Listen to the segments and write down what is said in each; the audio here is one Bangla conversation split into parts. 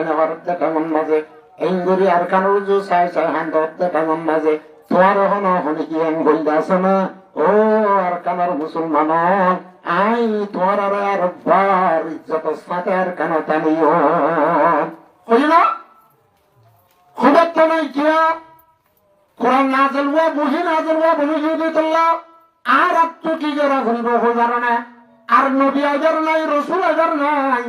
না ভারত কেমন মাঝে এঙ্গুরি আর কানুর জু চাই চাই হান্দর কেমন মাঝে তোমার হন হনি কি এঙ্গুল আছে না ও আর কানার মুসলমান আই তোমার আর বার ইজ্জত সাথে আর কান টানিও হইল না খবর তো নাই কিয়া কোরআন নাযিল হওয়া বহি নাযিল হওয়া বলি ইউদিতুল্লাহ আর আত্ম কি যারা ঘুরিব হইবার না আর নবী আইবার নাই রসুল আইবার নাই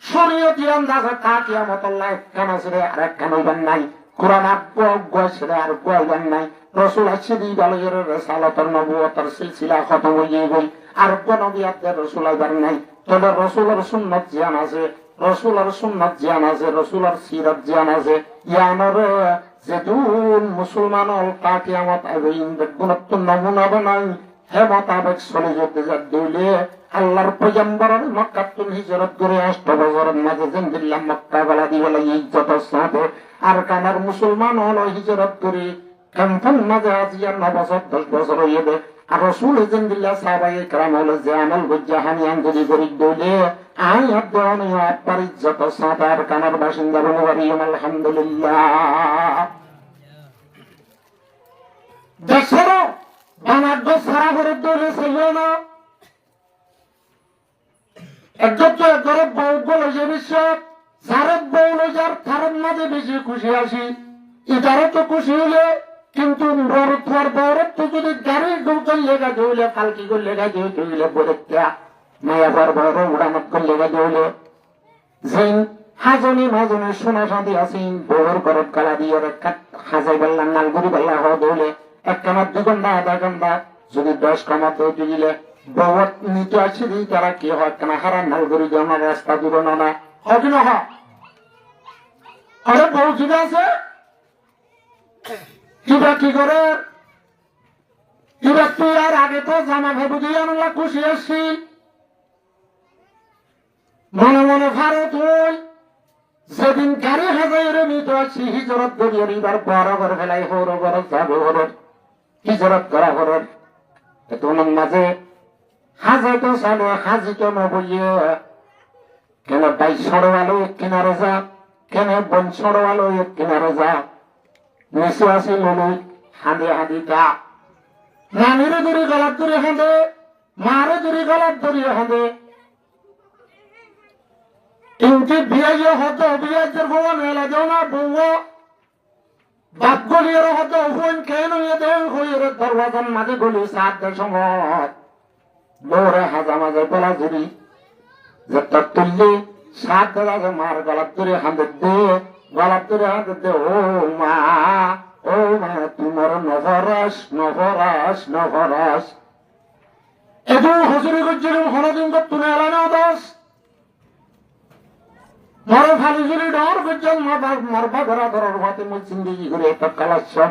শরীয়তি আন্দাজে তা কিয়ামত আল্লাহ একখান আছে আর একখান হইবার নাই কোরআন আজ্ঞা আর হইবার নাই রসুল আছে দি বালয়ের রিসালাতের নবুয়তের সিলসিলা খতম হয়ে গই আর নবী আত্মের রসুল আইবার নাই তবে রসুলের সুন্নাত জ্ঞান আছে রসুলের সুন্নাত জ্ঞান আছে রসুলের সিরাত জ্ঞান আছে ইয়ানোর যেদুন মুসলমান তা কিয়ামত আইবে গুণত্ব নমুনা বানাই হে মোতাবেক চলে যেতে যা দইলে আল্লাহর পয়গম্বরের মক্কাতুল হিজরত করে 8 বছরের মাঝে জিন্দিল্লাহ মক্কা গলা দিবেলা ইজ্জত সাথে আর কানার মুসলমান হলো হিজরত করে ক্যাম্পন মাঝে আজিয়া 9 বছর 10 বছর হয়ে দে আর রাসূল জিন্দিল্লাহ সাহাবায়ে کرام হলো যে আমল গজ্জাহানি আঙ্গুলি করি দইলে আই আব্বানি আপনার ইজ্জত সাথে আর কানার বাসিন্দা বলে বাড়িয়াম আলহামদুলিল্লাহ দেশের বানাদ্দ সারা করে দইলে ছিল না একদম তো একবারে বউগুলো যে বিশ্ব সারের বউল যার থারের মাঝে বেশি খুশি আসি এটারও তো খুশি হলে কিন্তু তোমার বউরের তো যদি গাড়ি গৌতল লেগা ধইলে কালকি করে লেগা ধইলে বরেত্যা মায়া বার বড় উড়ামত করে লেগা ধইলে যেন হাজনি মাজনি সোনা সাঁদি আসিন বউর ঘরত গালা দিয়ে হাজাই বেল্লা নালগুড়ি বেল্লা হওয়া ধইলে 1 কামার 2 ঘন্টা আধা ঘন্টা যদি 10 কামার তো দিলে বহুত নিতে আছে তারা কি হয় কেন হারা নালগুড়ি দেওয়া রাস্তা দূর না হবে না আরে বউ ঠিক আছে কিবা কি করে কিবা তুই আর আগে তো জামা ভেবু দিয়ে আনলা খুশি আসছি মনে মনে ভারো তুই যেদিন গাড়ি হাজারে নিতে আসছি হিজরত করিয়ে এবার বড় করে ফেলাই হর বড় যাবে হর হিজরত করা হর তোমার মাঝে হাজে তো চালো হাজি তো নবইয়ে কেন বাই সরওয়ালো এক কিনারে যা কেন বন সরওয়ালো এক কিনারে যা নিচে আসি ললুই হাঁদে হাঁদি গা নানিরে দূরে গলাপ দূরে হাঁদে মারে দূরে গলাপ দূরে হাঁদে ইনকি বিয়ে হতো বিয়ের ভগবান মেলা দেও না বউ বাপ গলিয়ে হতো হুন কেন দেও হয়ে দরওয়াজার মাঝে গলি 7 সময় বউরে হাজা মাঝে গলা ধরি যে তোর তুললি 7 দাদা মার গলাপ ধরে হাঁদে দে গলাপ ধরে হাঁদে দে ও মা তোমার নভরাস নভরাস নভরাস এদু হজুরি গজ্জির হনদিন তুলে এলানো দাস মরে ফালি জুরি ডর গজ্জল মরবা ধরা ধরার ভাতে মই জিন্দিগি করে একটা কালাচ্ছম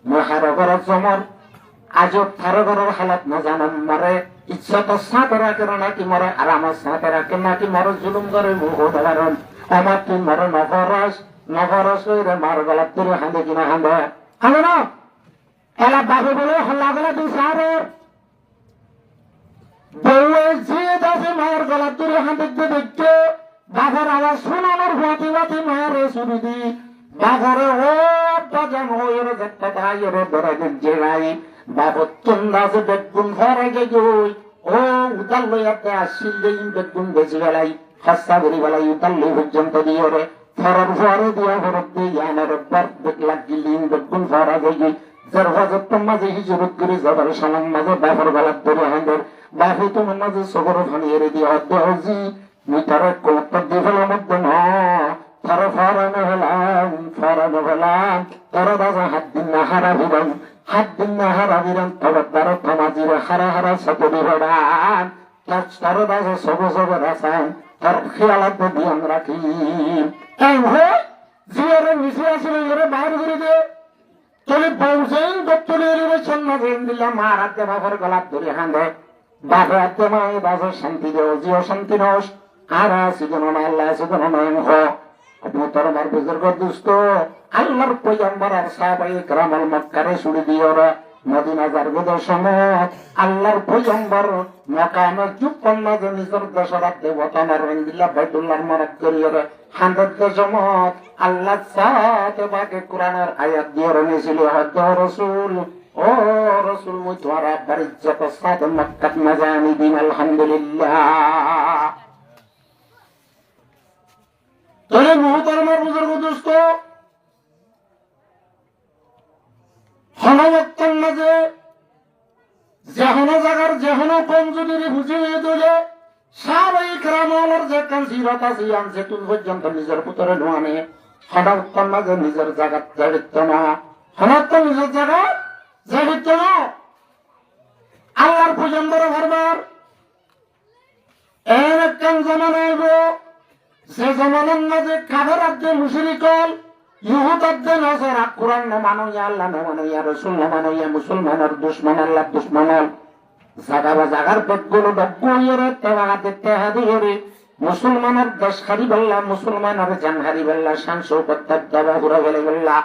মই হারা করার জমর আজও থারো করার হালাত না জানাম মারে ইচ্ছা তো সাঁত রাখে নাকি মরে আর আমার সাঁত রাখে নাকি মরে জুলুম করে কারণ আমার তুই মরে নভরাস নভরাস রে মার গলাপ ধরে হাঁদে কিনা হাঁদে হাঁদে না এলা বাপে বলে হল্লা গলা তুই সারে বউয়ে যে দাসে মায়ের গলাপ ধরে হাঁদে দেখতে বাঘের আওয়াজ শোনানোর ভাতি ভাতি মারে শুনি দি বাঘরে ও বাজান হয়ে দেখতে তাই ধরে দেখছে নাই বাবত চন্দাসে বেগুন ভরে গই ও উদাল লইয়াতে আসছিল বেগুন বেশি বেলাই হাস্তা করি বেলাই উদাল লই পর্যন্ত দিয়ে রে ফরার ভরে দিয়া ভরত দিয়ে আমার বার দেখলা গিলিন বেগুন ভরা গই যার হজর তো মাঝে হিজরত করে যাবার সালাম মাঝে বাপর বেলার ধরে হাঁদের বাপে তোমার মাঝে সবর ভানিয়ে দিয়ে অদ্দি মিটারে কলকাতা দিয়ে ফেলার মধ্যে না তারা ফরানো হলাম তারা দাদা হাত দিন না হারা ভিড়ান হাত দিন না হারা ভিড়ান তবে তারা থামাজিরে হারা হারা সকলি ভরান তারা দাদা সব সব রাসান তার খেয়ালাতে ধ্যান রাখি জিয়ারে মিশে আসলে এরে বাইরে করে দে চলে বউসেন দপ্তরে এলে সন্না জেন দিলাম মার হাতে বাপের গলাপ ধরে হাঁদে বাপে হাতে মায়ে বাপের শান্তি দেও জিও শান্তি নস আর আসিজন আল্লাহ আসিজন মোহতরমার বুজুর্গ দুস্থ আল্লাহর পয়গম্বর আর সাহাবায়ে কেরাম মক্কারে ছুড়ে দিওরা মদিনা যার সমত আল্লাহর পয়গম্বর মকামে চুপ্পন্ন যে নিজের দেশের দেবতা নরঙ্গিল্লা বাইতুল্লাহর মরক করিয়ে হান্ড্রেড সমত আল্লাহ সাথে বাকে কোরআনের আয়াত দিয়ে রয়েছিল হদ্দ রসুল ও রসুল মুই তোমার আব্বার ইজ্জত সাথে মক্কাত না জানি দিন আলহামদুলিল্লাহ। তাহলে মুহতারামার বুজুর্গ দোস্ত হনবক্তর মাঝে যেহনো জায়গার যেহনো কম যদি বুঝিয়ে দিলে সবাই গ্রামের যে কাঞ্চিরত আছে আনছে তুল পর্যন্ত নিজের পুতরে নোয়ানে হনবক্তর মাঝে নিজের জায়গা জাগিত না হনত্ব নিজের জায়গা জাগিত না আল্লাহর পয়গম্বর ভারবার এর একখান জামানা আইব যে জামানার মাঝে কাফের আব্দে মুশরিকল ইহুদ আব্দে নাসারা কুরআন না মানইয়া আল্লাহ না মানইয়া রাসূল না মানইয়া মুসলমানের দুশমন আল্লাহ দুশমন জাগাবা জাগার বেগগুলো ডগগুইরে তেবাগাতে তেহাদিরে মুসলমানের দেশ হারিবেল্লা মুসলমানের জান হারিবেল্লা শান শৌকত দাবা ঘুরা গেলে বেল্লা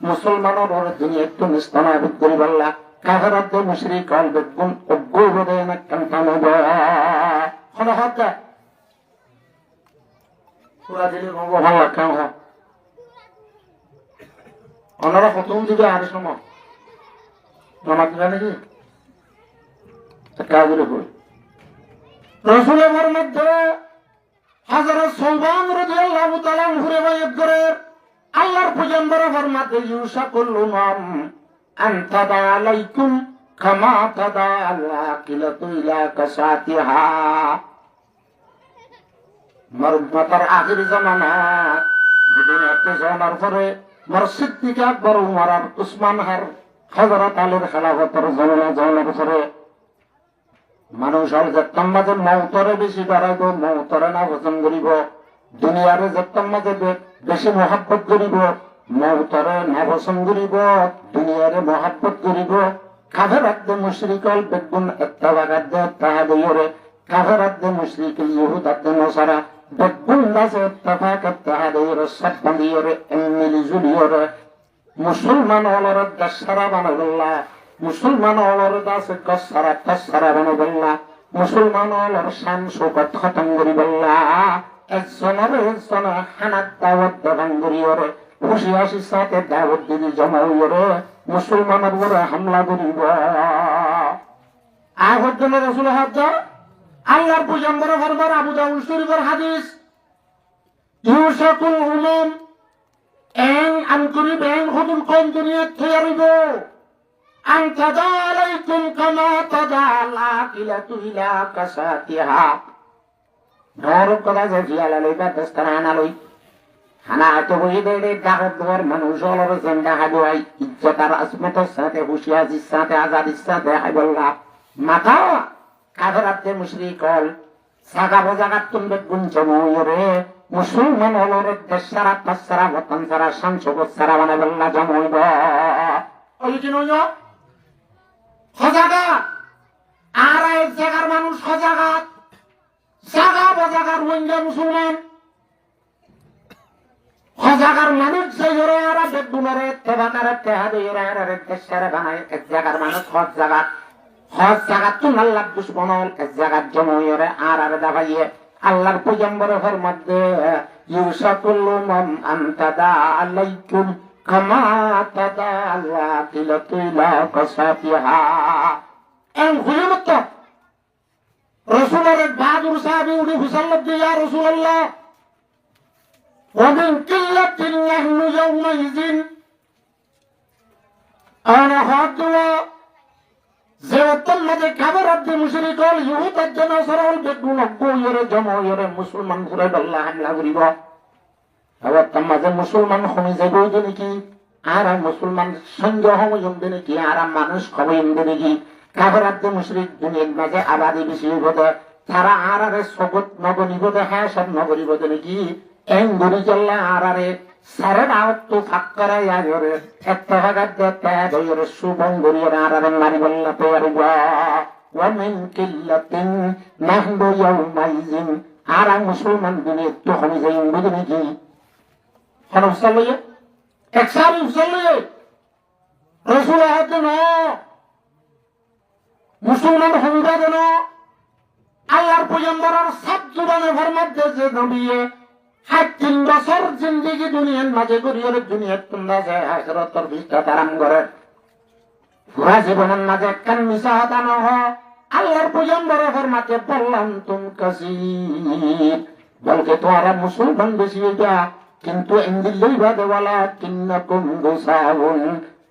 মুসলমানের ওর দুনিয়া একটু নিস্তানাবুদ করিবেল্লা কাফের আব্দে মুশরিকল বেগুন অগ্গুই বদে না কান্তানো হন হাত পুরা দিলে গঙ্গ ভালো কেন হয় ওনারা প্রথম দিকে আর সময় জমা দিলা নাকি কাজরে হই রসুলের মধ্যে হযরত সুলতান রাদিয়াল্লাহু তাআলা ঘুরে বাইত করে আল্লাহর পয়গম্বরের ফরমাতে ইউসা কুল্লুমাম আনতাদা আলাইকুম কামা তাদা আলাকিলাতু ইলা কাসাতিহা মরুমাতার আখির জামানা দুদিন একটা জানার পরে মসজিদ থেকে আকবর উমর আর উসমান হার হযরত আলীর খেলাফতের জামানার পরে মানুষ আর যেতাম মাঝে মৌতরে বেশি বাড়াইব মৌতরে না ভোজন করিব দুনিয়ারে যেতাম মাঝে বেশি মহাব্বত করিব মৌতরে না ভোজন করিব দুনিয়ারে মহাব্বত করিব কাফের আব্দে মুশরিকল বেগুন একটা বাগাত দে তাহা দইরে কাফের আব্দে মুশরিকল ইহুদ আব্দে নসারা বেগুন দাসে তাফাকাত তাহা দইরে সব বাঁধিয়ে এমনি জুলিয়ে মুসলমান হলর দশরা বানাইল্লা মুসলমান হলর দাসে কসারা তসারা বানাইল্লা মুসলমান হলর শান শৌকত খতম করিবেল্লা একজনের একজনে হানাত দাওয়াত দেবান করিয়ে খুশি হাসির সাথে দাওয়াত দিদি জমা হইয়ে মুসলমানের উপরে হামলা করিব আগের জন্য রসুল হাত আল্লাহর পয়গম্বর ফরমান আবু দাউদ শরীফের হাদিস ইউসাকুল উমাম এন আনকুরি বেন হুদুল কোন দুনিয়া তৈরিব আনতাদা আলাইকুম কামা তাদা আলাকিলাতু ইলা কাসাতিহা নর কদা জিয়ালা লইবা দস্তানা লই হানা আটো বই দে দাগত দর মানুষ হলর জেন্ডা হাদুয়াই ইজ্জতার আসমতের সাথে হুশিয়ারির সাথে আজাদির সাথে হাইবল্লা মাথা কাফের আব্দে মুশরিকল সাগা বজাগাত তুমবে গুঞ্জময়রে মুসলমান হলর দেশ সারা পাঁচ সারা বতন সারা শামসগত সারা বানাবেল্লা জমইব ওই কি নয় সজাগা আর এক জায়গার মানুষ সজাগাত জাগা বজাগার রোহিঙ্গা মুসলমান সজাগার মানুষ যাইরে আর বেগুনরে তেবাকারে তেহাদিরে আর দেশ সারা বানায় এক জায়গার মানুষ হজ জাগাত তুন আল্লাহ দুশমন এক জায়গার জমইরে আর দাবাইয়ে আল্লাহর পয়গম্বরের মধ্যে ইউসাকুল্লু মান আনতাদা আলাইকুম কামা তাদা আলাকিলাতু ইলা কাসাতিহা এম হুজুরত রাসূলের বাহাদুর সাহাবী উনি হুসাল্লাহ ইয়া রাসূলুল্লাহ ওয়া মিন কিল্লাতিন নাহনু ইয়াউমাইযিন আনা হাদুয়া যেমন খাবার আব্দে মুশরিকল ইহুদ আব্দে নাসারাল বেগুন অগ্গুইরে জমইরে মুসলমান ঘুরে আল্লাহ হামলা করিব আবার তার মাঝে মুসলমান হয়ে যাবে নাকি আর মুসলমান সঙ্গে হইবে নাকি আর মানুষ খবইবে নাকি খাবার আব্দে মুশরিক দুনিয়ার মাঝে আবাদি বেশি হইব তারা আর সগত নগরিব হ্যাঁ সব নগরিব নাকি এন গরি চল্লা আর সারে তো ফাক্কারা ইয়ারে একটা ভাগাত দেতা দইরে সুবন গরিয়ে আর মারিবল্লা পেয়ারবা ওয়া মিন কিল্লাতিন নাহনু ইয়াউমাইযিন আর মুসলমান দুনিয়া তো হই যাইবে নাকি হরফ সাল্লাল্লাহু একসারি সাল্লাল্লাহু রাসূল হাতে না মুসলমান হইবা যেন আল্লাহর পয়গম্বরের সাত জুবানে ফরমাতে যে নবী 3 বছর জিন্দেগি দুনিয়ার মাঝে করিয়ে দুনিয়ার তোমরা যায় আখিরাতের ভিটা আরাম করে পুরা জীবনের মাঝে একখান মিশা হতা না হয় আল্লাহর পয়গম্বর ফরমাতে বললাম তুম কাসীর বলকে তোমরা মুসলমান বেশি হইবা কিন্তু ইন্দিল্লাই বাদে ওয়ালা কিন্নাকুম গুসাউন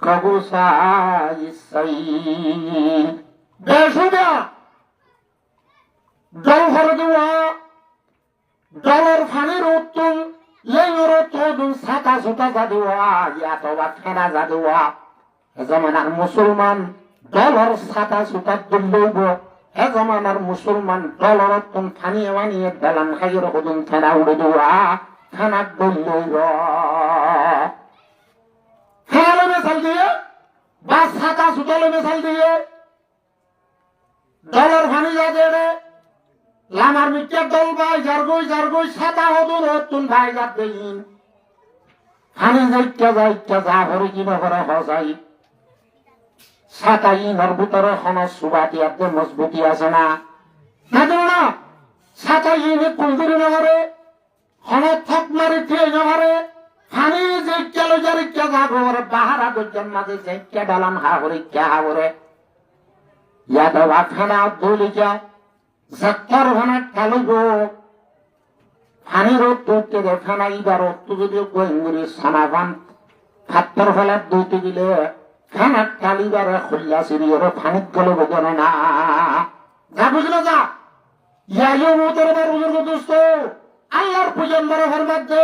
কাগুসাইসাই বেশুদা জল ভরে দেওয়া জলের ফানির উত্তম লেঙের উত্তম ছাতা সুতা যা দেওয়া অথবা ফেনা যা দেওয়া জমানার মুসলমান জলের ছাতা সুতা দুলব এ জমানার মুসলমান জলের উত্তম ফানিয়ে বানিয়ে বেলান খাইয়ের কদম ফেনা উড়ে দেওয়া ফেনা দুলব ফেনালে মেশাল দিয়ে বা ছাতা সুতালে মেশাল দিয়ে জলের ফানি যা দেড়ে লামার মিটার দল ভাই জারগই ছাতা হদুর হতুন ভাই যা দেইন হানি যাইটা যা ভরে কিনা ভরা হজাই ছাতা ইনার ভিতরে হন সুবাতি আছে মজবুতি আছে না না ছাতা ইনে কুলদুরি নগরে হন থক মারি থিয়ে নগরে হানি যাইটা লজারিটা যা ভরে বাহারা দজন মাঝে যাইটা ডালান হা ভরে কে হা ভরে ইয়াদা ওয়াখানা দলিকা যাত্রার ভানার ঠালইব ফানির উত্তরতে দেখানা ইবার অত্তু যদি গোয়েঙ্গুরি সানাবান খাত্তর ফেলার দুইতে দিলে খানার ঠালিবার খল্লা সিরিয়র ফানিত গলে বোঝান না যা বুঝলো যা ইয়াইও মোতর বার বুজুর্গ দোস্ত আল্লাহর পয়গম্বর ফরমাতে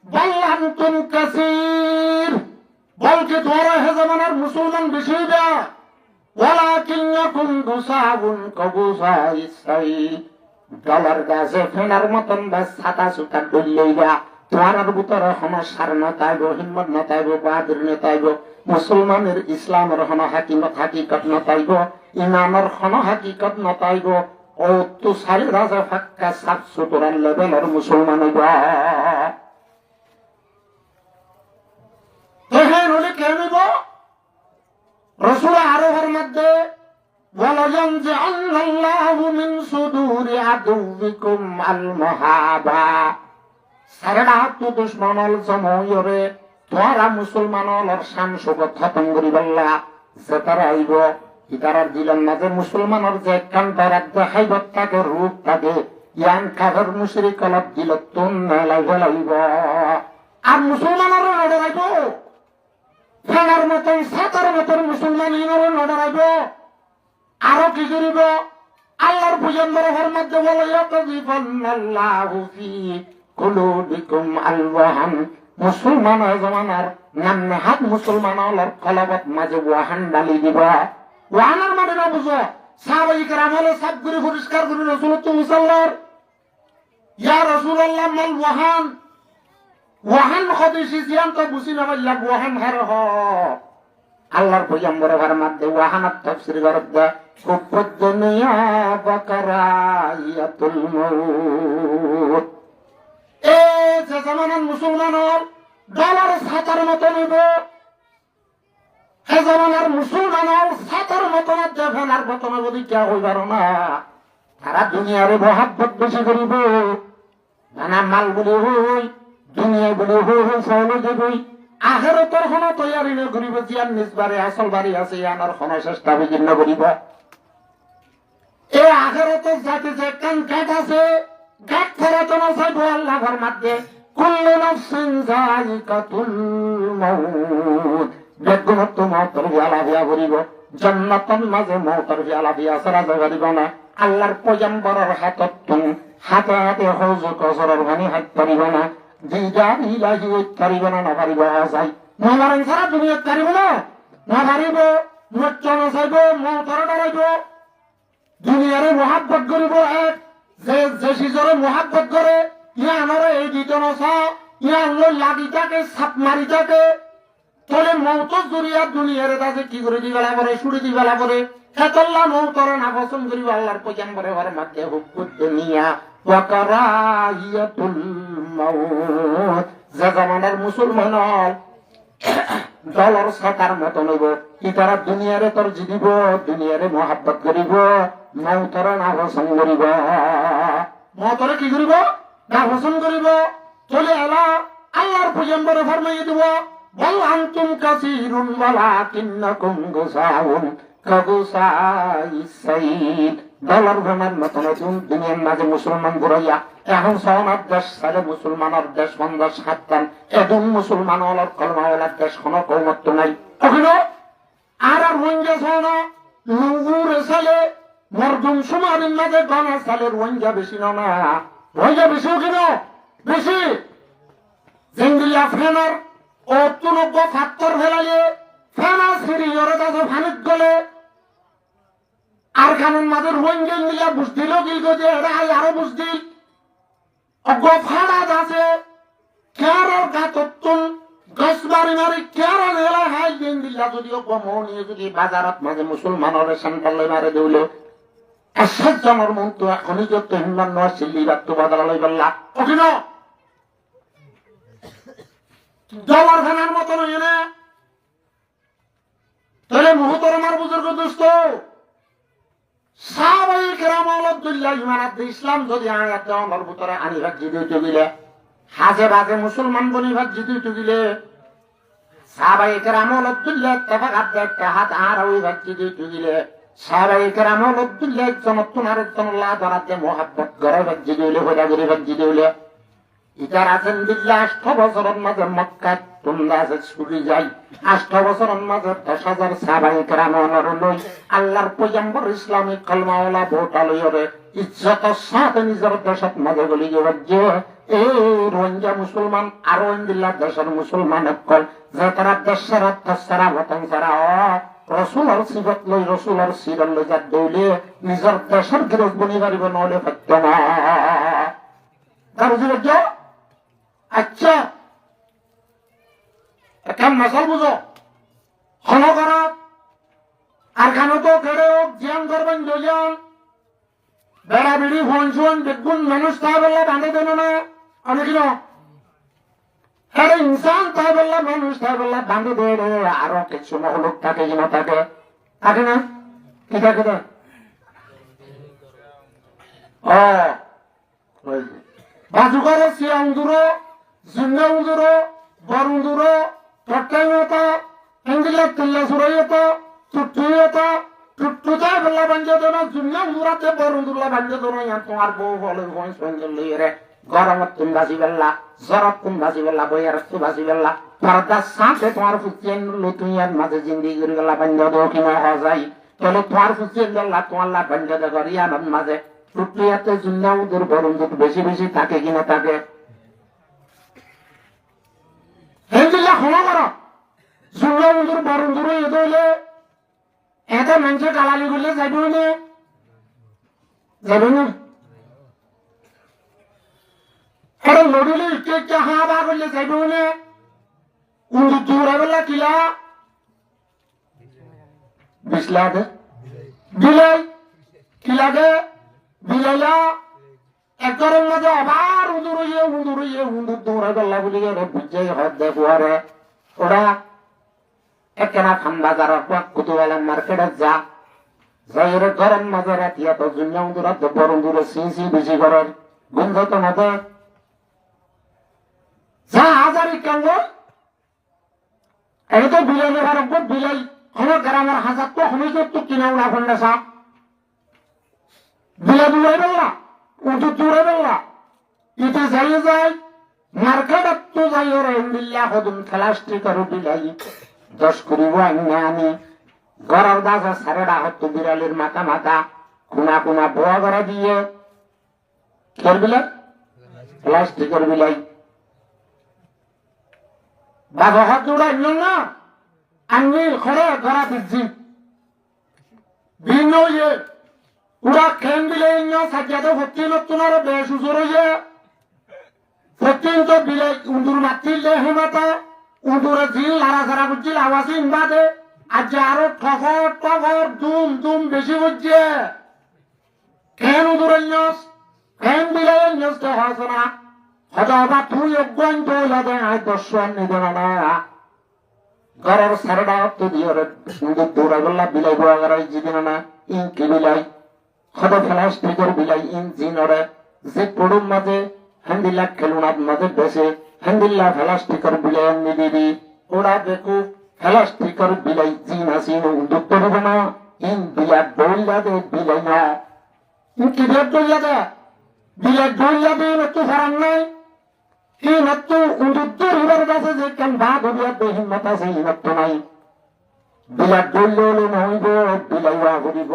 বললাম তুম কাসীর বলকে তোরা হে জামানার মুসলমান বেশি দা ওয়ালাকিন্নাকুম গুসাউন কাগুসাইসাই ডলার গাছে ফেনার মতন বা ছাতা সুতা ডললেইবা তোমার ভিতরে হন সার নতাইব হিম্মত নতাইব বাহাদুর নতাইব মুসলমানের ইসলামের হন হাকিকত নতাইব ইমানের হন হাকিকত নতাইব ও তু সারি রাজা ফাক্কা সাত সুতরার লেভেলের মুসলমান হইব এখানে হলে কেন হইব রসুল আরোহের মধ্যে ওয়ালায়ানজিআল্লাহু মিন সুদুরি আদুবিকুম আল মুহাবা সারা তো দুশমনল জময়রে তোরা মুসলমানর শান সুবত খতম করিবাল্লা যেতারা আইব ইতারার দিলেন মাঝে মুসলমানর যে কান্তারাত দেখাইবত থাকে রূপ থাকে ইয়ান কাফের মুশরিক কলব দিল তুন মেলাই ফেলাইব আর মুসলমানর নড়াইব ফেনার মতন সাতার মতন মুসলমান ইনর নড়াইব আরো কি করিব আল্লাহর পয়গম্বরের মধ্যে বলে ইয়াকযিফাল্লাহু ফি কুলুবিকুম আল-ওয়াহান মুসলমান জমানার নামে হাত মুসলমান আল্লাহর কলবত মাঝে ওয়াহান ডালি দিবা ওয়াহানের মানে না বুঝো সাহাবায়ে কেরাম হলো সব করে পরিষ্কার করে রাসূলুল্লাহ সাল্লাল্লাহু ইয়া রাসূলুল্লাহ মাল ওয়াহান ওয়াহান হদিসি জিয়ান তো বুঝি না বললা ওয়াহান হার হ আল্লাহর পয়গম্বরের মধ্যে ওয়াহানাত তাফসীর করতে কুফুদ দুনিয়া বাকারায়াতুল মাউত এ যে জামানার মুসলমানর ডলার ছাতার মতো নিব হে জামানার মুসলমানর ছাতার মতো দেখানার মতন যদি কে হইবার না তারা দুনিয়ারে মহাব্বত বেশি করিব নানা মাল বলি হই দুনিয়া বলি হই চাউল দেবই আখেরাতের হন তৈয়ারি করিব জিয়ান নিজবারে আসল বাড়ি আছে আনার হন চেষ্টা বিঘ্ন করিব এই আখেরাতের জাতি যে কান কাট আছে গাত ফেরাতে না চাইব আল্লাহর মধ্যে কুল্লু নাফসিন যায়িকাতুল মাউত বেগুনত মওতর জ্বালা দিয়া করিব জান্নাতের মাঝে মওতর জ্বালা দিয়া সারা করিব না আল্লাহর পয়গম্বরের হাতত তুম হাতে হাতে হজ কসরের ভানি হাত পারিব না দিদার ইলাহি পারিব না না পারিব যাই মহামারণ সারা দুনিয়া পারিব না না পারিব মচ্চন চাইব মওতর ডরাইব দুনিয়ারে মহাব্বত করিব এক যে সিজরে মহাব্বত করে ইয়া আমার এই দিত নসা ইয়া আল্লাহ লাগি থাকে সাপ মারি থাকে তোলে মৌত জুরিয়া দুনিয়ারে তাতে কি করে দিবেলা করে ছুড়ি দিবেলা করে এতল্লা মৌতরে না পছন্দ করিব আল্লাহর পয়গম্বরের ঘরের মধ্যে হুকুদ দুনিয়া ওয়া কারাহিয়াতুল মাউত যে জামানার মুসলমান জলর ছাতার মতো নেব কি তারা দুনিয়ারে তোর জিদিব দুনিয়ারে মহাব্বত করিব মৌতরে না পছন্দ করিব মৌতরে কি করিব না পছন্দ করিব চলে এলা আল্লাহর পয়গম্বরে ফরমাইয়ে দিব বল আনতুম কাসীরুন ওয়ালাকিন্নাকুম গুসাউন কাগুসাইস সাইদ ডলার ভ্রমণ মতো নতুন দুনিয়ার মাঝে মুসলমান ঘুরাইয়া এখন সহনার দেশ সালে মুসলমানের দেশ 50-7 এদম মুসলমান হলার কলমাওয়ালার দেশ কোনো কৌমত্ব নাই ওখানে আর রোহিঙ্গা সহনা নুগুর সালে মরদুম সুমারির মাঝে গনা সালে রোহিঙ্গা বেশি না রোহিঙ্গা বেশিও কেন বেশি জিন্দিয়া ফেনার ও তুনব্য ফাত্তর ফেলালে ফেনা সিঁড়ি ওরা তাদের ফানিক গলে আর খানের মাঝে রোহিঙ্গা মিলা বুঝদিল গিল যে এরা আরো বুঝদিল অগফাড়া আছে কেয়ারের গাতত্তুন গসবারি মারি কেয়ারের এলা হাই দিন দিল্লা যদিও কমও নিয়ে যদি বাজারত মাঝে মুসলমানের সান্তালে মারে দেউলে এসব জনের মন তো এখনই যে তেহমান নয় সিল্লি রাখত বাজারালই বললা ওখানে ডলার খানার মতো নয় না তাহলে মুহতরমার বুজুর্গ দোস্ত সাহাবায়ে কেরাম আলহামদুলিল্লাহ ইমানাত ইসলাম যদি আয়াত আমার ভিতরে আনিভাগ জিদিতে গিলে হাজে বাজে মুসলমান বনিভাগ জিদিতে গিলে সাহাবায়ে কেরাম আলহামদুলিল্লাহ ইত্তেফাক একটা হাত আর ওইভাগ জিদিতে গিলে সাহাবায়ে কেরাম আলহামদুলিল্লাহ জনতুন আর জনল্লাহ ধরাতে মোহাব্বত করে ভাগ জিদিলে হইরা গরি ভাগ জিদিলে ইতার আছেন দিল্লা 8 বছরের মাঝে মক্কা তোমরা আছে ছুটি যাই 8 বছরের মাঝে 10,000 সাহাবায়ে কেরাম লই আল্লাহর পয়গম্বর ইসলামিক কলমাওয়ালা ভোটালয়রে ইজ্জত সাথে নিজের দেশত মাঝে গলি যে এই রোহিঙ্গা মুসলমান আরো দিল্লা দেশের মুসলমান কল যে তারা দেশের সারা বতন সারা রসুলের সিফত লই রসুলের সিরত লই যা দৌলে নিজের দেশের গিরজ বনি পারিব নহলে সত্য না তার বুঝে আচ্ছা একটা মশাল বুঝো হল করা আর কেন তো কেড়ে হোক জিয়ান করবেন দুজন বেড়া বিড়ি ফোন শোন দেখুন মানুষ তাই বললে বাঁধে দেন না অনেক হ্যাঁ ইনসান তাই বললে মানুষ তাই বললে বাঁধে দে রে আরো কিছু মহলুক থাকে কিনা থাকে থাকে না কি থাকে না ও বাজুকারে সিয়া উন্দুরো জিন্দা উন্দুরো বর উন্দুরো টট্টাইতা হিন্দিলা তিল্লা সুরাইতা টুট্টুইতা টুট্টুতা বল্লা বাঞ্জে দেনা জিন্দা উন্দুরাতে বর উন্দুরলা বাঞ্জে দেনা ইয়ান তোমার বউ বলে ভয় সঙ্গেল লইরে গরমত তুম বাজি বেল্লা জরত তুম বাজি বেল্লা বইয়ার তু বাজি বেল্লা পর্দা সাথে তোমার ফুচেন লুতুইয়ার মাঝে জিন্দি গরি গলা বাঞ্জে দেও কিনা হজাই তাহলে তোমার ফুচেন বেল্লা তোমার লা বাঞ্জে দে গরিয়ার মাঝে টুট্টুইয়াতে জিন্দা উন্দুর বর উন্দুর বেশি বেশি থাকে কিনা থাকে হিন্দিল্লা খোলা করো জিন্দা উন্দুর বর উন্দুর এদলে এত মানুষে গালালি করলে যাবে না যাবে না আরে লড়িলে কে হাঁ বা করলে যাবে না উন্দুর দূরে বেলা কিলা বিশলা দে বিলাই কিলাগে বিলাইলা একরের মাঝে আবার উন্দুর উন্দুর দৌড়ে বেলা বলি বুঝে হদ দে ফুয়ারে ওরা একখানা খান বাজার কুতুবেলার মার্কেটে যা যাই ঘরের মাঝে রাতিয়া তো জুনিয়া উন্দুরা তো বড় উন্দুরে সি বেশি ঘরের গন্ধ তো না তো যা হাজারি কান্দ এই তো বিলাই নেবার বিলাই কোনো গ্রামের হাজার তো হমিজত তো কিনা উড়া ফন্ডা সা বিলাই বিলাই বেলা উঁচু দূরে বেলা ইতে যাই যায় মার্কেটত তো যাই ওরা ইন্দিল্লা হদুম প্লাস্টিক আর বিলাই 10 করিব আমি ঘরের দাসা সাড়ে ডাকত বিড়ালির মাথা মাথা কোনা কোনা বোয়া করা দিয়ে করবিলে প্লাস্টিকের বিলাই বাবা হাত উড়াই না আমি খরে ঘরা দিচ্ছি ভিন্ন ইয়ে উড়া খেন দিলে সাজিয়াতে ভর্তি নতুন আরো বেশ উজোর হয়ে ভর্তি তো বিলাই উন্দুর মাতিলে হেমাতা উন্দুরে ঝিল লারা সারা বুঝছিল আওয়াজে ইনবাদে আজ আরো ঠগর দুম বেশি বুঝছে খেন উন্দুরে খেন বিলাই তো হয়েছে না হয়তো আবার তুই অজ্ঞান তো লাগে আয় 10 নিবে না ঘরের সারডা তো দিয়ে দৌড়া গল্লা বিলাই বোয়া গড়াই জিদিন না ইনকি বিলাই সদা প্লাস্টিকের বিলাই ইঞ্জিন ওরে যে পড়ুম মাঝে হ্যান্ডিল্লা খেলুনার মাঝে বেসে হ্যান্ডিল্লা প্লাস্টিকের বিলাই এমনি দিবি ওরা দেখু প্লাস্টিকের বিলাই জিন আসিন উদ্যোগ করব না ইন বিলা দৌড়া দে বিলাই না ইনকি বিলা দৌড়া দে বিলা দৌড়া দে একটু ফারান নাই এই মাত্র উদ্যোগ হবার কাছে যে কেন ভাগ হইয়া দে হিম্মত আছে এই মাত্র নাই বিলা দৌড়লে নহইব বিলাইয়া করিব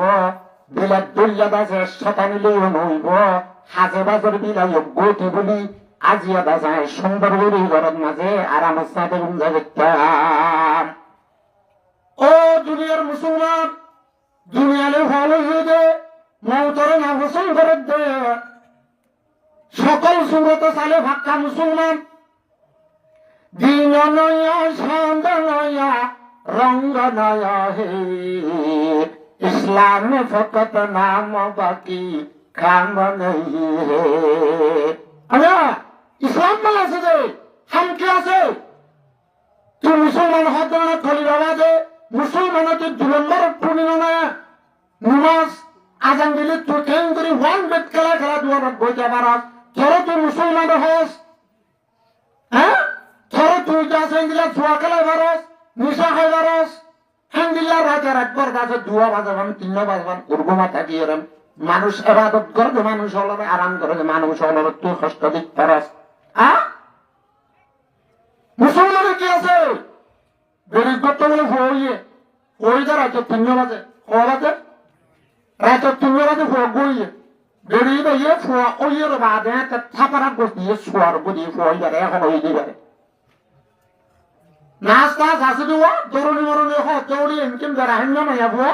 বিলাত দৌড়া বাজে শতানিলেও নহইব হাজে বাজর বিলাই গতি বলি আজিয়া বাজায় সুন্দর করে ঘরের মাঝে আরাম সাথে গুঞ্জা দেখতাম ও দুনিয়ার মুসলমান দুনিয়ালে ভালো হয়ে দে মৌতরে না হোসেন ঘরের দে সকল সুরত সালে ভাক্কা মুসলমান দিন নয়া সন্দ নয়া রঙ্গ নয়া হে ইসলাম में फकत नाम बाकी काम नहीं है अरे इस्लाम में ऐसे दे हम क्या से तू मुसलमान हाथ में खोली रवा दे मुसलमान तो जुलंबर पुनी ना नमाज आजान दिले तो कहीं करी वन बेट कला कला दुआ रख गोजा बारात थोड़ा तू मुसलमान होस हैं थोड़ा तू जैसे इंदिला दुआ कला बारस निशा है बारस হ্যান্ডিল্লা রাজা রাখবার কাছে দুয়া বাজাবান তিন বাজবান উর্গমা থাকি এরম মানুষ এবাদত করবে মানুষ হলরে আরাম করে মানুষ হলরে তুই কষ্ট দিক পারস মুসলমানের কি আছে গরিব করতে বলে হইয়ে ওই যা রাজ্য তিন বাজে বাজে রাজ্য তিন বাজে গইয়ে গরিব ইয়ে ফোয়া ওইয়ের বাদে থাপারা গিয়ে শোয়ার গিয়ে ফোয়াই যাবে এখন ওই দিবারে নাস্তা আছে দেওয়া দরুনি মরুনি হ দৌড়ি এনকিম যারা হেন মাইয়া বুয়া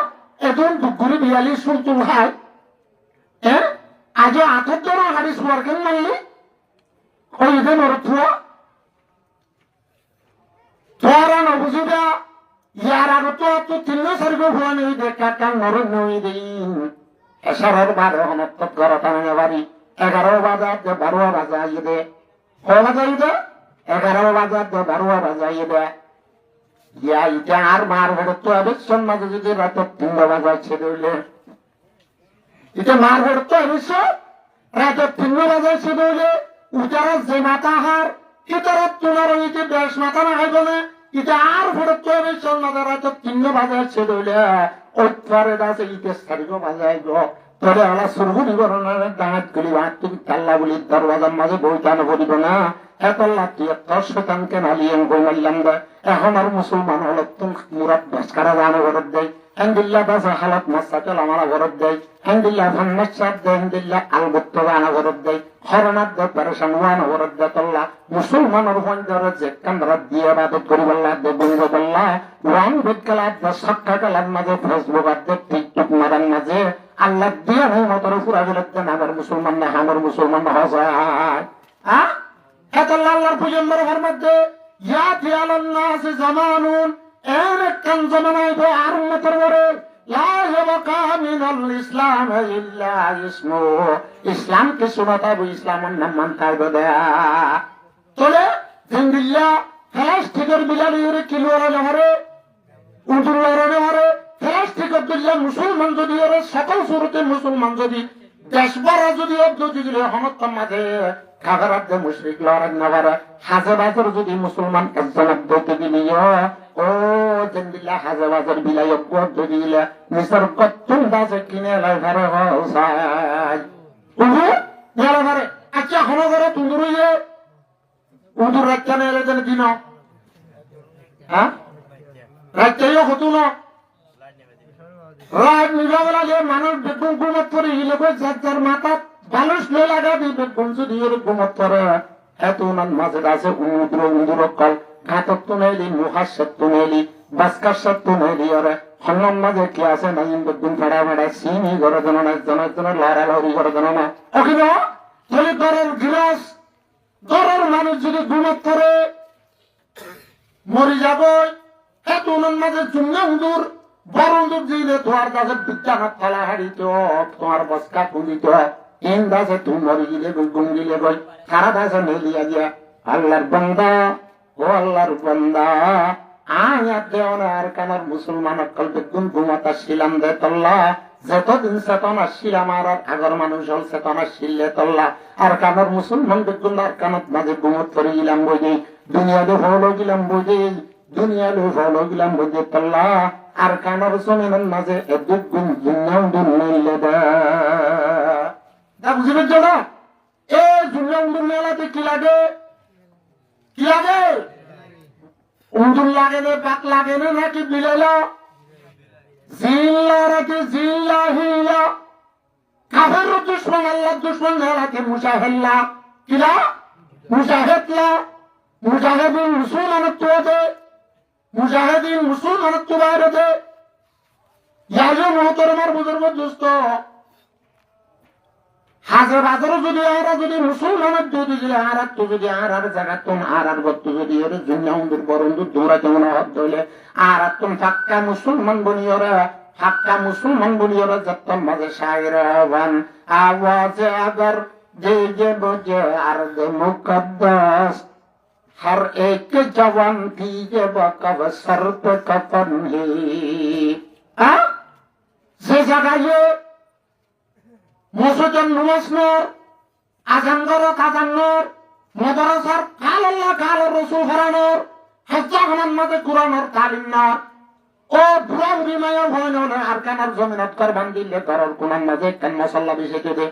এখন দুগুরি বিয়ালি সুলতুল খায় হ্যাঁ আজ আঠের জন হারিস ওয়ার্কেন মানলি ওই দিন ওর থুয়া তোরা নবুঝিবা ইয়ার আগে তো তিন সারিব হওয়া নেই দেখা কাল নরুন নই দিন এসরের বারো হনত ঘরত আনে বাড়ি 11 বাজার 12 বাজাই দে বাজাই দে 11 বাজার 12 বাজাই দে ইয়া ইটা আর মার ভেড়ে তো অবশ্যই মাঝে যদি রাত 3 বাজায় ছেড়ে হইলে এটা মার ভেড়ে তো অবশ্যই রাত 3 বাজায় ছেড়ে হইলে উটারা যে মাথা হার ইতারা তোমার ওইতে বেশ মাথা না হইব না এটা আর ভেড়ে তো অবশ্যই মাঝে রাত 3 বাজায় ছেড়ে হইলে ওইটারে দাসে ইতে সারিগো বাজায় গো তোরে আলা সুরগুনি বরণের দাঁত গুলি ভাত তুমি তাল্লা বলি দরওয়াজার মাঝে বইটানো করিব না এতল্লা তুই তোর শতানকে নালিয়েন গই মারলাম দে এখন আর মুসলমান হলো তুমি মুরাদ বাসকারা জানো ঘরত দেয় হ্যান্দিল্লা বাস হালাত মাসাকেল আমার ঘরত দেয় হ্যান্দিল্লা ভান্নাসাদ দেয় হ্যান্দিল্লা আলবত্ত জানা ঘরত দেয় হরনাথ দে পেরেশান ওয়ানো ঘরত দে তল্লা মুসলমানের পঞ্জরে যে কান্দ্রা দিয়ে বাদত করি বললা দে বঙ্গ বললা ওয়ান বেদ কালাত দে সক্কা কালার মাঝে ফেসবুক আর দে টিকটক মারার মাঝে আল্লাহ দিয়ে নেই মতরে ফুরা গেলে আমার মুসলমান না আমার মুসলমান হাজার আল্লাহর পুজম্বর ঘর মধ্যে ইয়াতি আলান্নাস জামানুন এক কান জামানায় তো আর উম্মতের ঘরে লা ইয়াবকা মিনাল ইসলাম ইল্লা ইসমু ইসলাম কে সুনাতা বু ইসলামের নাম মানতার গদা চলে জিন্দিল্লা প্লাস্টিকের বিলালির কিলোরা লহরে উদুল্লাহরে লহরে প্লাস্টিকের দিল্লা মুসলমান যদি ওরে সকল সুরতে মুসলমান যদি দেশবারা যদি অব্দি দিলে হমত্তম মাঝে খাবারাত দে মুশরিক লড়াই নাবারা হাজে বাজার যদি মুসলমান একজন অব্দি দিলিও ও জন্দিল্লা হাজে বাজার বিলাই অব্দি দিলে মিসর কত্তুন বাজে কিনে লাই ঘরে হসাই উহু গেল ঘরে আচ্ছা হলো ঘরে তুন্দুরইয়ে উদুর রাজ্যা নেলে যেন দিন হ্যাঁ রাজ্যাইও হতো না রাত নিবাবেলা যে মানুষ বেগুন গুমত করে হিলেবে যার মাথা মানুষ লে লাগাবি বেগুন যদি এর গুমত করে এত উনার মাঝে আছে উন্দুর কল ঘাতক তো নেলি মুহাসের তো নেলি বাস্কার সব তো নেলি ওরে হন্নম মাঝে কি আছে না বেগুন ফাড়া ফাড়া সিনি ঘরে জন না জনের লড়া লড়ি ঘরে জন না ওখানে তাহলে ঘরের গিলাস ঘরের মানুষ যদি গুমত করে মরি যাব এত উনার মাঝে চুন্না উন্দুর বরন্দুর দিলে তোমার কাছে বিজ্ঞানের থালা হারিত তোমার বস্কা কুলিত ইন দাসে তুমি মরি গিলে গুম গিলে গই সারা দাসে মেলিয়া গিয়া আল্লাহর বান্দা ও আল্লাহর বান্দা আয়াত দেওয়ানে আর কানার মুসলমান অকল বেগুন ঘুমাতা শিলাম দে তল্লা যতদিন চেতনা শিলাম আর আগর মানুষ হল চেতনা শিললে তল্লা আর কানার মুসলমান বেগুন আর কানত মাঝে ঘুমত করে গেলাম বুঝি দুনিয়াতে হলো গেলাম বুঝি দুনিয়াতে হলো গেলাম বুঝি তল্লা আর কানার জমিনের মাঝে বেগুন দুনিয়াও দুন মিললে দা বুঝিবে জোড়া এ দুনিয়াও দুন মেলাতে কি লাগে কি লাগে উন্দুর লাগে না পাক লাগে না নাকি বিলাইলা জিল্লা রাখি জিল্লা হিল্লা কাফের দুশ্মন আল্লাহ দুশ্মন হেলাকে মুজাহিল্লা কিলা মুজাহিদলা মুজাহিদিন মুসলমানের তুয়াতে মুজাহিদিন মুসলমানের তুবাইরতে ইয়াজু মুহতরমার বুজুর্গ দোস্ত হাজার হাজারো যদি আরা যদি মুসলমানের যদি আর তো যদি আর জায়গা তুম আর গত যদি ওর জুনিয়াউন্দের বরন্দু দৌড়া কেমন হাত ধরলে আর তুম ফাক্কা মুসলমান বনিয়রা ফাক্কা মুসলমান বনিয়রা যত্তম মাঝে শায়রাবান আওয়াজে আগার যে বজে আর দে মুকদ্দাস हर एक जवान की ये वक़व सर पे कफन है से जगह ये মসজিদের নামাজ নর আযান করো কাযান নর মাদ্রাসার কাল আল্লাহ কাল রাসূল ফরানোর হজ্জা হামান মাঝে কুরআনের তালিম না ও বুড়া বুড়ি মায়া ভয় না আর কানার জমিনত করবান দিলে করর কুরআন মাঝে কান মাসাল্লাহ বিশে দে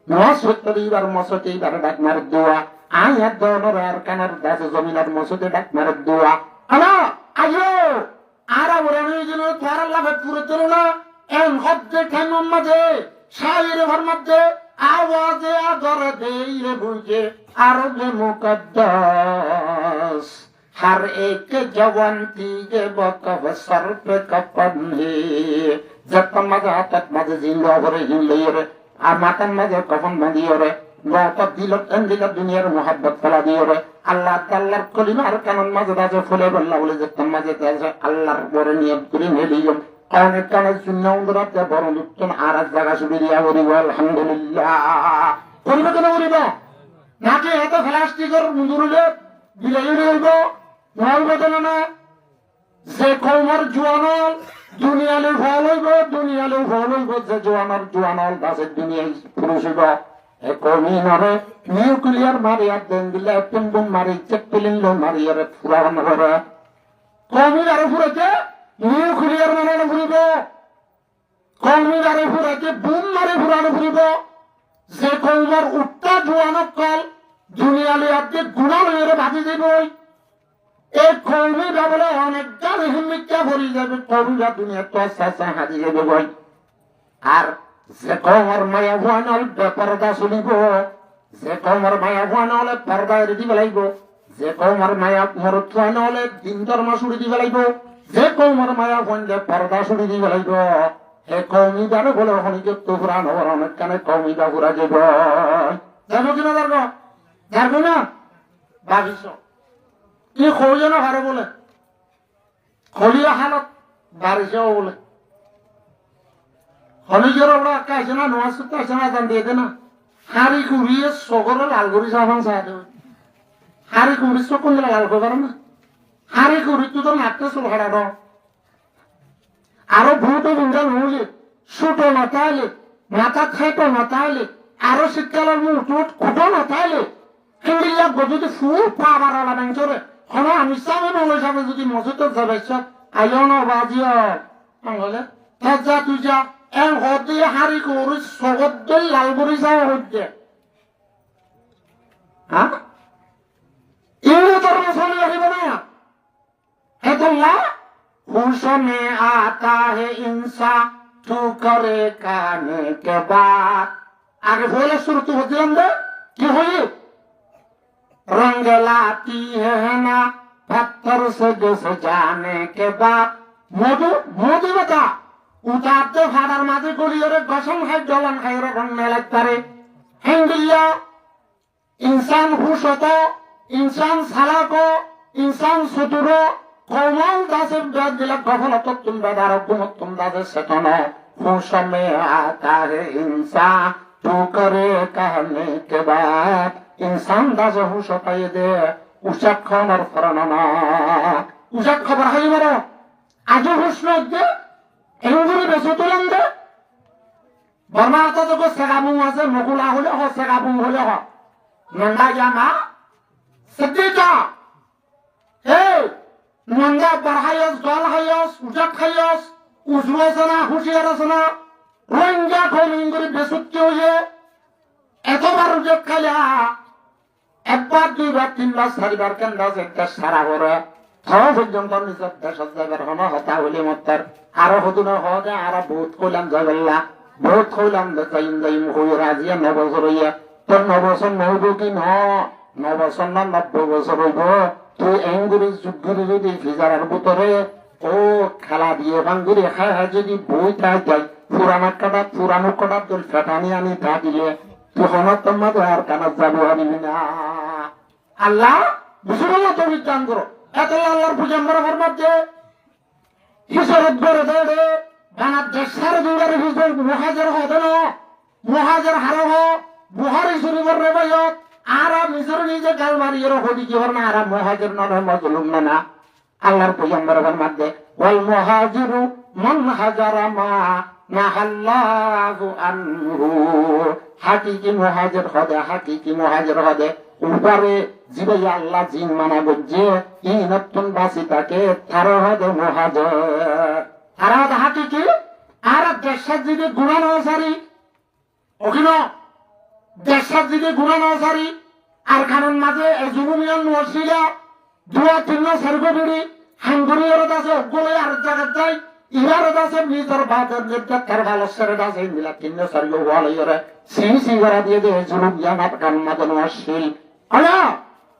নামাজ পড়তে দিবার মসজিদে ইবার ডাক মার দোয়া আয়াত দনর আর কানার দাস জমিনের মসজিদে ডাক মার দোয়া আলা আয়ো আরা ওরানি যেন তোর আল্লাহ পুরো দিল না এন হজ্জে কেন মাঝে শায়ের ঘর মধ্যে আওয়াজে আদর দেইলে বুঝে আরবে মুকদ্দাস हर एक जवान की ये वक़व सर पे कफन है जत्तम माঝে হাতত মাঝে জিন্দা করে হিললে আর মাথার মাঝে কফন বাঁধিয়ে রে নত দিল দিল দুনিয়ার মোহাব্বত ফলা দিয়ে রে আল্লাহ তাআলার কলিমার কানন মাঝে দাজে ফুলে বললা বলে জত্তম মাঝে দাজে আল্লাহর বড় নিয়ত করে নেলিয়ম অনেক কানে সুন্নাহ উন্দরাতে বড় উত্তম আর এক জায়গা সুবিরিয়া করিব আলহামদুলিল্লাহ করিব কেন করিব নাকি এত প্লাস্টিকের মুদুরলে দিলাই রইব নলবে কেন না যে কৌমার জোয়ানল দুনিয়ালে ফল হইব দুনিয়ালে ফল হইব যে জোয়ানর জোয়ানল গাছের দুনিয়ায় পুরুষ হইব এ কমি নরে নিউক্লিয়ার মারিয়ার দেন দিলে পেন্ডুম মারি চেক পেলিন মারিয়ারে ফুরান করে কমি আরো ফুরেছে নিউক্লিয়ার মারানো ফুরিব কলমি মারে ফুরাকে বুম মারে ফুরানো ফুরিব যে কৌমার উত্তা জোয়ানক কল দুনিয়ালে আজকে গুণা লইরে ভাজি যাবই এই কৌমিরা বলে অনেক গান হিমিকা ভরি যাবে কবিরা দুনিয়া তো চাচা হাজি যাবে বই আর যে কৌমার মায়া ভুয়ানল বেপরদা শুনিব যে কৌমার মায়া ভুয়ানলে পর্দা এড়ে দিবে লাগব যে কৌমার মায়া মরুত্বান হলে দিন ধর্ম শুরু দিবে লাগব যে কৌমার মায়া ভুয়ানলে পর্দা শুরু দিবে লাগব এই কৌমিদারে বলে হনিকে তো পুরান হওয়ার অনেক কানে কৌমিদা পুরা যাব যাবো কিনা যাবো না ভাবিস কি খোঁজে না হারে বলে খলিয়া হালত বারিশেও বলে খনিজের ওরা কাছে না নোয়াজ কাছে না জান দিয়ে দে না হারি কুড়িয়ে সগরে লাল করি সাবান চা দেবে হারি কুড়ি কোন দিলে লাল করবে না হারি কুড়ি তুই তো নাটতে চুল হারা দাও আরো ভূতো বিঞ্জাল নুলে সুটো নতাইলে মাথা খাইটো নতাইলে আরো শীতকালের মুখ খুটো নতাইলে কিংবা যদি ফুল পা বাড়ালা ব্যাংচরে হলো আমি সামনে বলে যাবে যদি মসজিদে যাবে সব আইও না বাজিও বলে যা তুই যা এর হতে হারি করি সগদ্দ লাল করি যাওয়া হচ্ছে হ্যাঁ এগুলো তোর মশালি রাখিব না হেতুল্লাহ होश में आता है इंसान तू करे काने के बाद आगे बोले शुरू तू होती लंबे क्यों हुई रंग लाती है ना पत्थर से जैसे जाने के बाद मोदू मोदू बता उतारते फादर माथे गोलियों गसम है जलन है रंग में लगता रे हिंदिया इंसान खुश होता इंसान साला को इंसान सुतुरो कौमाल दासे ब्याज दिला गफल तो तुम बेदार गुमत तुम दासे सतना खुश में आता है इंसान तू करे कहने के बाद इंसान दासे खुश होता ये दे उशक खान और फरनाना উজাত খবর হাই মারো আজও হুস নদে এঙ্গুরি বেসো তুলাম দে বর্মা তো তো সেগাবু আছে মকুলা হলে হ সেগাবু হলে হ নন্দা জামা সদ্দিকা হে নন্দা বড়হাইস জল হাইস উজাত হাইস উজওয়াসনা হুশিয়ারসনা রোহিঙ্গা খমিঙ্গুরি বেসুচ্চে হয়ে এতবার উজাত খাইয়া একবার দুইবার তিনবার চারিবার কেন্দ্র একটা সারা করে থাও পর্যন্ত নিজের দেশের যাইবার হন হতা হইলে মতার আরো হতুন হতে আরো বহুত কইলাম যাইবেলা বহুত কইলাম যাইম যাইম হই রাজিয়া 9 বছর হইয়া তোর 9 বছর নইব কি 9 বছর না 90 বছর হইব তুই এঙ্গুরি যুদ্ধরে যদি ফিজারের ভিতরে ও খেলা দিয়ে ভাঙ্গুরি খায় যদি বই তাই যাই পুরানো কটা তোর ফেটানি আনি তা দিলে তখন তোমার আর কানা যাবো হারিবি না আল্লাহ বুঝলো তো বিজ্ঞান করো এত আল্লাহর পূজা বরাবর মধ্যে হিসরত করে দেড়ে বাংলাদেশ সারে দুইবারে হিসর মহাজের হবে না মহাজের হারো হ বুহারি শরীফের রেবায়ত আর মিশর নিজে গাল মারিয়ে হদি কি হর না আর মহাজের নয় মজলুম না আল্লাহর পূজা বরাবর মধ্যে ওয়াল মুহাজিরু মান হাজারা মা নাহাল্লাহু আনহু হাকিকি মুহাজির হদে উপরে জীবে আল্লাহ জিন মানা গজ্জে ই নতুন বাসি তাকে তার হদে মুহাজির তার হদে হাকিকি আর দেশের যদি গুণা না সারি ওখানে দেশের যদি গুণা না সারি আর খানের মাঝে জুনুমিয়ান ওয়াসিলা দুয়া তিন সার্গবিড়ি হাঙ্গুরিয়ার আছে গোলে আর জায়গা যায় ইহার দাসে নিজের বাদের নির্যাতার ভালো সেরে দাসে মিলা কিন্ন সারিল ওয়ালাইরে সিসি করা দিয়ে দে জুলুম জানাত কান মাদন আসিল আলা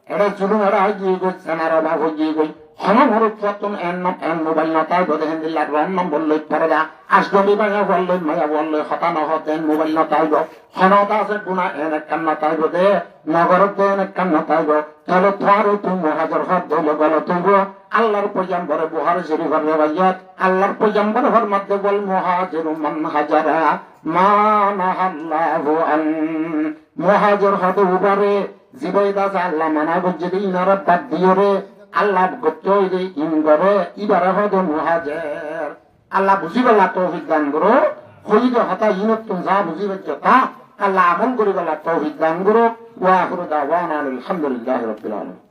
এটা জুলুম এরা গিয়ে গেছে না রা ভাগ গিয়ে গই হনমর পতন এন মোবাইল না তাই বলে হিন্দিলা রন নাম বললে পড়া আসগলি বায়া বললে মায়া বললে হতা না হতেন মোবাইল না তাই গো হনতা আছে গুনা এন কান না তাই দে নগর দেন কান না তাই গো তাহলে তোমারও তুমি মহাজর হাত ধরে গেল তুমি আল্লাহর পয়গম্বরে বুখারী শরীফের রিওয়ায়াত আল্লাহর পয়গম্বরের মধ্যে বল মুহাজিরু মান হাজারা মা নাহাল্লাহু আন মুহাজির হতে উপরে জীবইদা আল্লাহ মানা যদি ইনারা বাদ দিওরে আল্লাহ গত্য হইলে ইনগরে ইবারে হতে মুহাজির আল্লাহ বুঝিবেলা তৌফিক দান করো হইদ হতা ইনতুন যা বুঝিবে তা আল্লাহ আমল করিবেলা তৌফিক দান করো ওয়া আখিরু দাওয়ানা আলহামদুলিল্লাহি রাব্বিল আলামিন